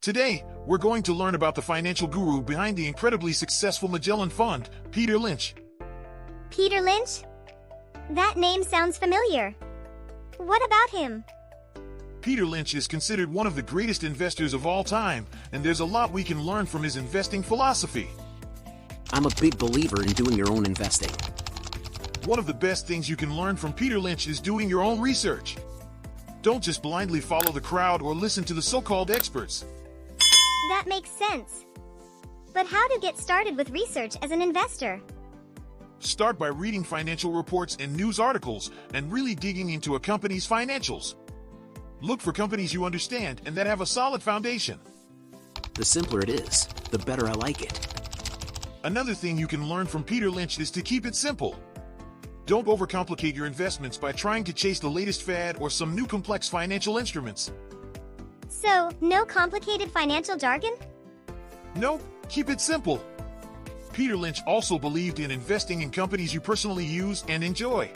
Today, we're going to learn about the financial guru behind the incredibly successful Magellan Fund, Peter Lynch. Peter Lynch? That name sounds familiar. What about him? Peter Lynch is considered one of the greatest investors of all time, and there's a lot we can learn from his investing philosophy. I'm a big believer in doing your own investing. One of the best things you can learn from Peter Lynch is doing your own research. Don't just blindly follow the crowd or listen to the so-called experts. That makes sense. But how to get started with research as an investor? Start by reading financial reports and news articles and really digging into a company's financials. Look for companies you understand and that have a solid foundation. The simpler it is, the better I like it. Another thing you can learn from Peter Lynch is to keep it simple. Don't overcomplicate your investments by trying to chase the latest fad or some new complex financial instruments. So, no complicated financial jargon? Nope, keep it simple. Peter Lynch also believed in investing in companies you personally use and enjoy.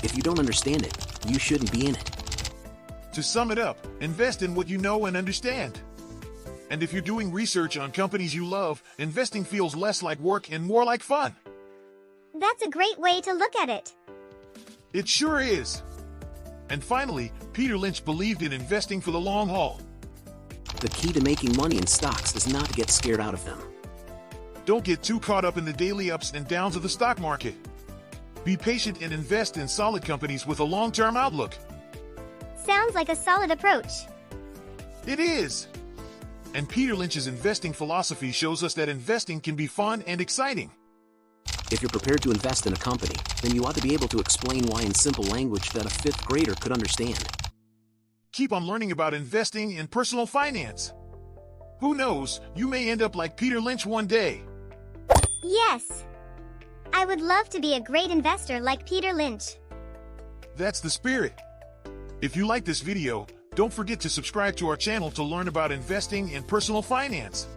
If you don't understand it, you shouldn't be in it. To sum it up, invest in what you know and understand. And if you're doing research on companies you love, investing feels less like work and more like fun. That's a great way to look at it. It sure is. And finally, Peter Lynch believed in investing for the long haul. The key to making money in stocks is not to get scared out of them. Don't get too caught up in the daily ups and downs of the stock market. Be patient and invest in solid companies with a long-term outlook. Sounds like a solid approach. It is. And Peter Lynch's investing philosophy shows us that investing can be fun and exciting. If you're prepared to invest in a company, then you ought to be able to explain why in simple language that a fifth grader could understand. Keep on learning about investing and personal finance. Who knows, you may end up like Peter Lynch one day. Yes. I would love to be a great investor like Peter Lynch. That's the spirit. If you like this video, don't forget to subscribe to our channel to learn about investing and personal finance.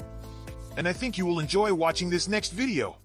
And I think you will enjoy watching this next video.